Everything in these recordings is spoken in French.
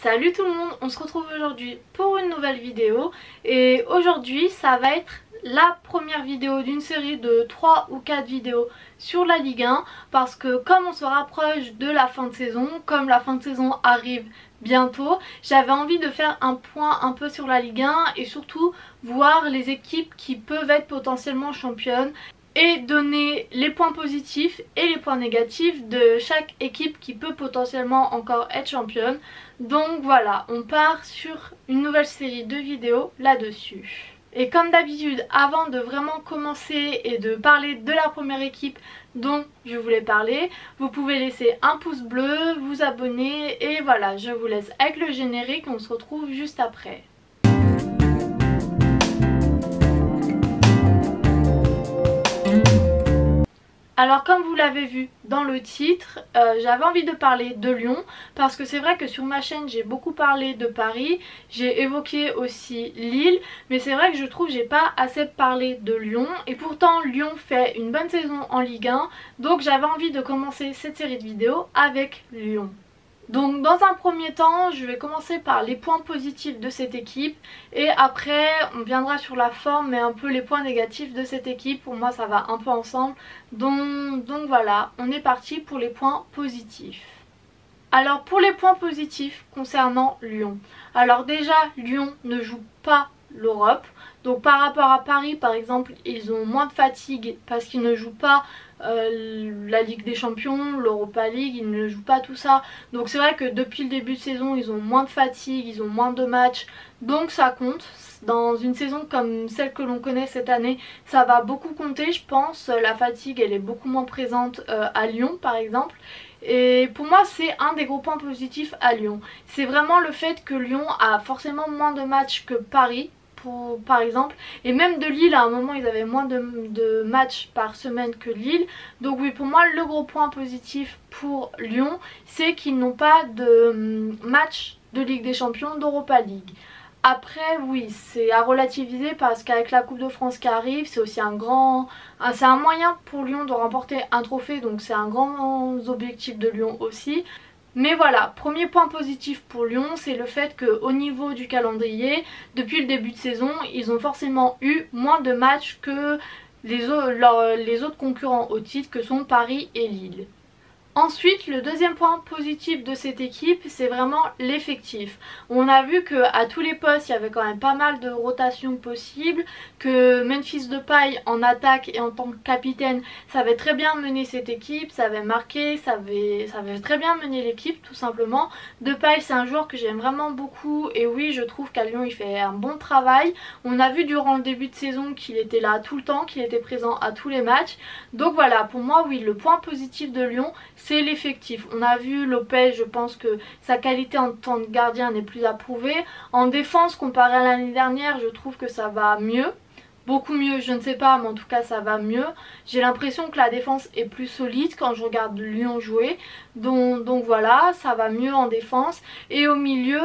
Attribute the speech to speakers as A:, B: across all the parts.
A: Salut tout le monde, on se retrouve aujourd'hui pour une nouvelle vidéo et aujourd'hui ça va être la première vidéo d'une série de 3 ou 4 vidéos sur la Ligue 1 parce que comme on se rapproche de la fin de saison, comme la fin de saison arrive bientôt, j'avais envie de faire un point un peu sur la Ligue 1 et surtout voir les équipes qui peuvent être potentiellement championnes et donner les points positifs et les points négatifs de chaque équipe qui peut potentiellement encore être championne. Donc voilà, on part sur une nouvelle série de vidéos là-dessus. Et comme d'habitude, avant de vraiment commencer et de parler de la première équipe dont je voulais parler, vous pouvez laisser un pouce bleu, vous abonner et voilà, je vous laisse avec le générique, on se retrouve juste après. Alors comme vous l'avez vu dans le titre, j'avais envie de parler de Lyon parce que c'est vrai que sur ma chaîne j'ai beaucoup parlé de Paris, j'ai évoqué aussi Lille, mais c'est vrai que je trouve que j'ai pas assez parlé de Lyon et pourtant Lyon fait une bonne saison en Ligue 1, donc j'avais envie de commencer cette série de vidéos avec Lyon. Donc dans un premier temps, je vais commencer par les points positifs de cette équipe et après on viendra sur la forme mais un peu les points négatifs de cette équipe. Pour moi ça va un peu ensemble. Donc voilà, on est parti pour les points positifs. Alors pour les points positifs concernant Lyon. Alors déjà Lyon ne joue pas l'Europe. Donc par rapport à Paris par exemple, ils ont moins de fatigue parce qu'ils ne jouent pas la Ligue des Champions, l'Europa League, ils ne jouent pas tout ça. Donc c'est vrai que depuis le début de saison, ils ont moins de fatigue, ils ont moins de matchs. Donc ça compte. Dans une saison comme celle que l'on connaît cette année, ça va beaucoup compter je pense. La fatigue elle est beaucoup moins présente à Lyon par exemple. Et pour moi c'est un des gros points positifs à Lyon. C'est vraiment le fait que Lyon a forcément moins de matchs que Paris. Par exemple, et même de Lille à un moment ils avaient moins de matchs par semaine que Lille. Donc oui, pour moi le gros point positif pour Lyon c'est qu'ils n'ont pas de match de Ligue des Champions, d'Europa League. Après oui, c'est à relativiser parce qu'avec la Coupe de France qui arrive, c'est aussi c'est un moyen pour Lyon de remporter un trophée, donc c'est un grand objectif de Lyon aussi. Mais voilà, premier point positif pour Lyon, c'est le fait qu'au niveau du calendrier, depuis le début de saison, ils ont forcément eu moins de matchs que les autres concurrents au titre que sont Paris et Lille. Ensuite, le deuxième point positif de cette équipe, c'est vraiment l'effectif. On a vu qu'à tous les postes, il y avait quand même pas mal de rotations possibles, que Memphis Depay en attaque et en tant que capitaine savait très bien mener cette équipe, savait marquer, savait très bien mener l'équipe tout simplement. Depay c'est un joueur que j'aime vraiment beaucoup et oui je trouve qu'à Lyon il fait un bon travail. On a vu durant le début de saison qu'il était là tout le temps, qu'il était présent à tous les matchs. Donc voilà, pour moi oui, le point positif de Lyon c'est l'effectif. On a vu Lopez, je pense que sa qualité en tant que gardien n'est plus à prouver. En défense, comparé à l'année dernière, je trouve que ça va mieux. Beaucoup mieux, je ne sais pas, mais en tout cas ça va mieux. J'ai l'impression que la défense est plus solide quand je regarde Lyon jouer. Donc voilà, ça va mieux en défense. Et au milieu,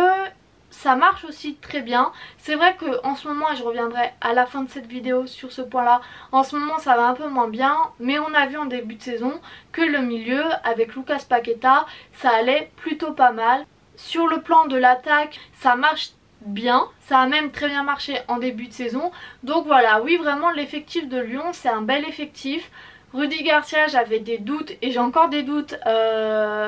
A: ça marche aussi très bien. C'est vrai qu'en ce moment, et je reviendrai à la fin de cette vidéo sur ce point là, en ce moment ça va un peu moins bien, mais on a vu en début de saison que le milieu avec Lucas Paqueta ça allait plutôt pas mal. Sur le plan de l'attaque ça marche bien, ça a même très bien marché en début de saison. Donc voilà, oui vraiment l'effectif de Lyon c'est un bel effectif. Rudy Garcia, j'avais des doutes et j'ai encore des doutes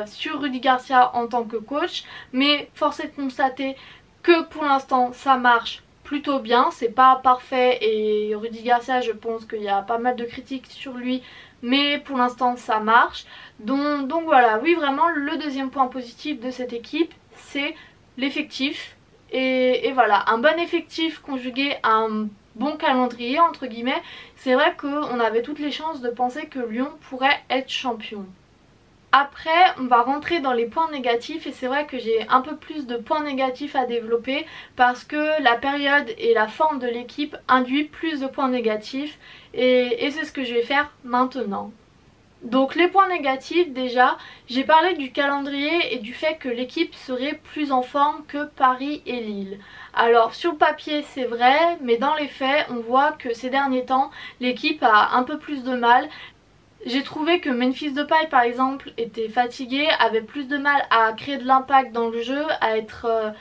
A: sur Rudy Garcia en tant que coach, mais force est de constater que pour l'instant ça marche plutôt bien. C'est pas parfait et Rudy Garcia je pense qu'il y a pas mal de critiques sur lui, mais pour l'instant ça marche. Donc voilà, oui vraiment le deuxième point positif de cette équipe c'est l'effectif. Et voilà, un bon effectif conjugué à un bon calendrier entre guillemets, c'est vrai qu'on avait toutes les chances de penser que Lyon pourrait être champion. Après on va rentrer dans les points négatifs et c'est vrai que j'ai un peu plus de points négatifs à développer parce que la période et la forme de l'équipe induit plus de points négatifs et c'est ce que je vais faire maintenant. Donc les points négatifs déjà, j'ai parlé du calendrier et du fait que l'équipe serait plus en forme que Paris et Lille. Alors sur le papier c'est vrai, mais dans les faits on voit que ces derniers temps l'équipe a un peu plus de mal. J'ai trouvé que Memphis Depay par exemple était fatigué, avait plus de mal à créer de l'impact dans le jeu, à être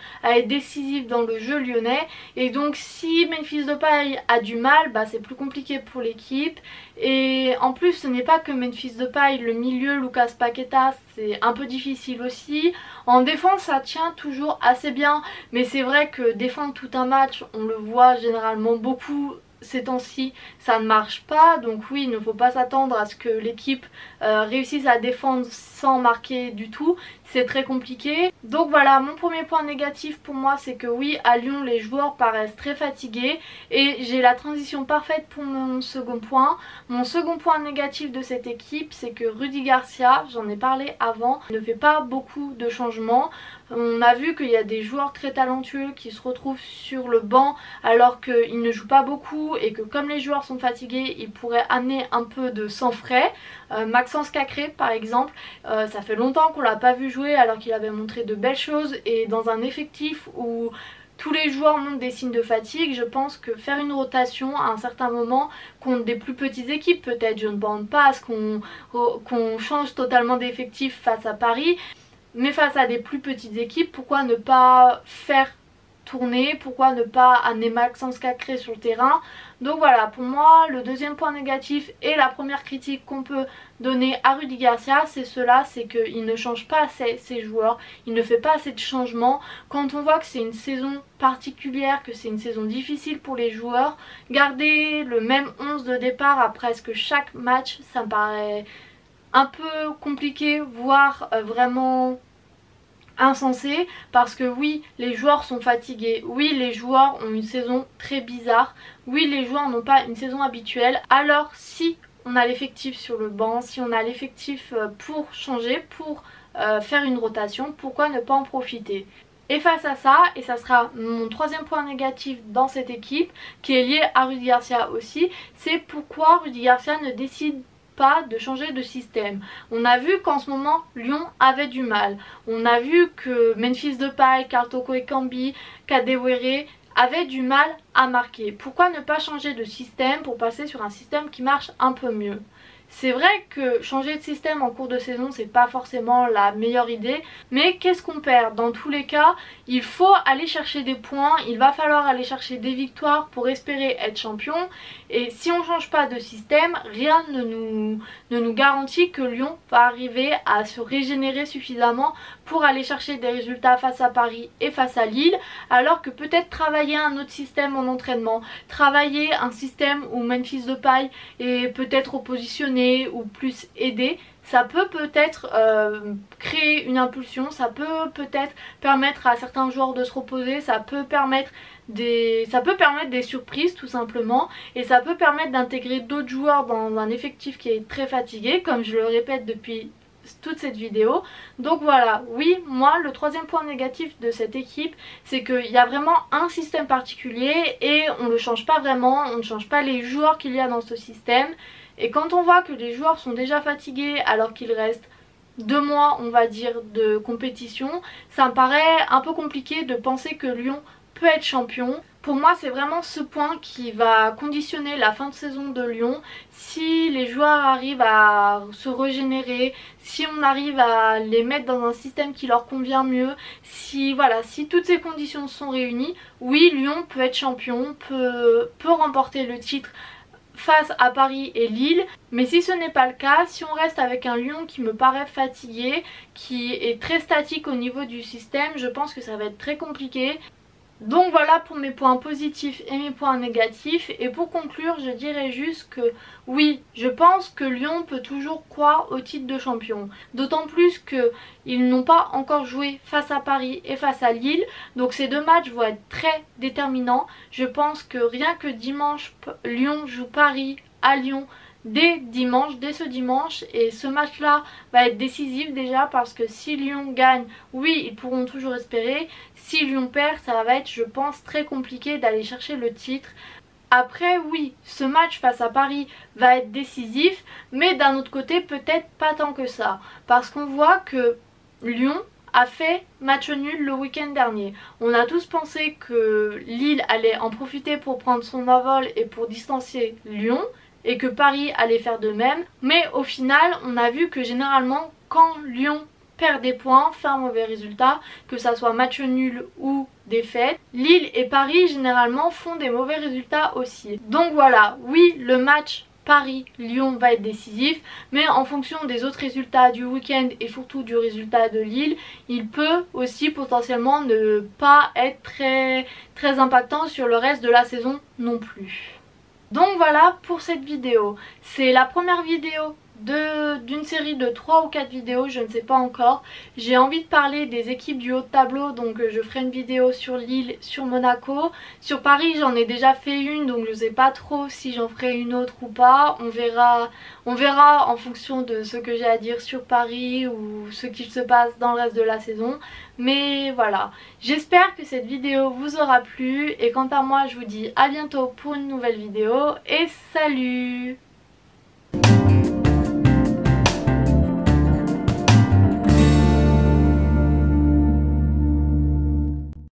A: décisif dans le jeu lyonnais. Et donc si Memphis Depay a du mal, bah, c'est plus compliqué pour l'équipe. Et en plus ce n'est pas que Memphis Depay, le milieu Lucas Paqueta c'est un peu difficile aussi. En défense ça tient toujours assez bien, mais c'est vrai que défendre tout un match, on le voit généralement beaucoup ces temps-ci, ça ne marche pas. Donc oui, il ne faut pas s'attendre à ce que l'équipe réussisse à défendre sans marquer du tout, c'est très compliqué. Donc voilà, mon premier point négatif pour moi c'est que oui, à Lyon les joueurs paraissent très fatigués, et j'ai la transition parfaite pour mon second point. Mon second point négatif de cette équipe c'est que Rudy Garcia, j'en ai parlé avant, ne fait pas beaucoup de changements. On a vu qu'il y a des joueurs très talentueux qui se retrouvent sur le banc alors qu'ils ne jouent pas beaucoup, et que comme les joueurs sont fatigués, ils pourraient amener un peu de sang frais. Maxence Cacré par exemple, ça fait longtemps qu'on l'a pas vu jouer alors qu'il avait montré de belles choses, et dans un effectif où tous les joueurs montrent des signes de fatigue, je pense que faire une rotation à un certain moment contre des plus petites équipes, peut-être, je ne pense pas à ce qu'on change totalement d'effectif face à Paris, mais face à des plus petites équipes, pourquoi ne pas faire tourner, pourquoi ne pas amener Maxence Cacré sur le terrain. Donc voilà, pour moi le deuxième point négatif et la première critique qu'on peut donner à Rudy Garcia c'est cela, c'est qu'il ne change pas assez ses joueurs, il ne fait pas assez de changements. Quand on voit que c'est une saison particulière, que c'est une saison difficile pour les joueurs, garder le même 11 de départ à presque chaque match, ça me paraît un peu compliqué, voire vraiment insensé, parce que oui, les joueurs sont fatigués, oui, les joueurs ont une saison très bizarre, oui, les joueurs n'ont pas une saison habituelle. Alors si on a l'effectif sur le banc, si on a l'effectif pour changer, pour faire une rotation, pourquoi ne pas en profiter? Et face à ça, et ça sera mon troisième point négatif dans cette équipe, qui est lié à Rudy Garcia aussi, c'est pourquoi Rudy Garcia ne décide pas de changer de système. On a vu qu'en ce moment Lyon avait du mal. On a vu que Memphis Depay, Karl Toko Ekambi, Kadewere avaient du mal à marquer. Pourquoi ne pas changer de système pour passer sur un système qui marche un peu mieux? C'est vrai que changer de système en cours de saison c'est pas forcément la meilleure idée, mais qu'est-ce qu'on perd? Dans tous les cas, il faut aller chercher des points, il va falloir aller chercher des victoires pour espérer être champion, et si on change pas de système, rien ne nous garantit que Lyon va arriver à se régénérer suffisamment pour aller chercher des résultats face à Paris et face à Lille, alors que peut-être travailler un autre système en entraînement, travailler un système où Memphis Depay est peut-être repositionné ou plus aidé, ça peut peut-être créer une impulsion, ça peut peut-être permettre à certains joueurs de se reposer, ça peut permettre des surprises tout simplement, et ça peut permettre d'intégrer d'autres joueurs dans un effectif qui est très fatigué, comme je le répète depuis toute cette vidéo. Donc voilà, oui, moi le troisième point négatif de cette équipe c'est qu'il y a vraiment un système particulier et on ne le change pas vraiment, on ne change pas les joueurs qu'il y a dans ce système, et quand on voit que les joueurs sont déjà fatigués alors qu'il reste 2 mois on va dire de compétition, ça me paraît un peu compliqué de penser que Lyon peut être champion. Pour moi c'est vraiment ce point qui va conditionner la fin de saison de Lyon. Si les joueurs arrivent à se régénérer, si on arrive à les mettre dans un système qui leur convient mieux, si voilà, si toutes ces conditions sont réunies, oui, Lyon peut être champion, peut remporter le titre face à Paris et Lille. Mais si ce n'est pas le cas, si on reste avec un Lyon qui me paraît fatigué, qui est très statique au niveau du système, je pense que ça va être très compliqué. Donc voilà pour mes points positifs et mes points négatifs, et pour conclure je dirais juste que oui, je pense que Lyon peut toujours croire au titre de champion, d'autant plus qu'ils n'ont pas encore joué face à Paris et face à Lille, donc ces deux matchs vont être très déterminants. Je pense que rien que dimanche Lyon joue Paris à Lyon dès ce dimanche, et ce match là va être décisif déjà parce que si Lyon gagne, oui ils pourront toujours espérer, si Lyon perd ça va être je pense très compliqué d'aller chercher le titre. Après oui, ce match face à Paris va être décisif, mais d'un autre côté peut-être pas tant que ça, parce qu'on voit que Lyon a fait match nul le week-end dernier. On a tous pensé que Lille allait en profiter pour prendre son envol et pour distancier Lyon. et que Paris allait faire de même. Mais au final, on a vu que généralement, quand Lyon perd des points, fait un mauvais résultat, que ça soit match nul ou défaite, Lille et Paris généralement font des mauvais résultats aussi. Donc voilà, oui, le match Paris-Lyon va être décisif, mais en fonction des autres résultats du week-end et surtout du résultat de Lille, il peut aussi potentiellement ne pas être très impactant sur le reste de la saison non plus. Donc voilà pour cette vidéo. C'est la première vidéo d'une série de 3 ou 4 vidéos, je ne sais pas encore. J'ai envie de parler des équipes du haut de tableau, donc je ferai une vidéo sur Lille, sur Monaco. Sur Paris j'en ai déjà fait une, donc je ne sais pas trop si j'en ferai une autre ou pas. On verra en fonction de ce que j'ai à dire sur Paris ou ce qu'il se passe dans le reste de la saison. Mais voilà, j'espère que cette vidéo vous aura plu et quant à moi je vous dis à bientôt pour une nouvelle vidéo et salut!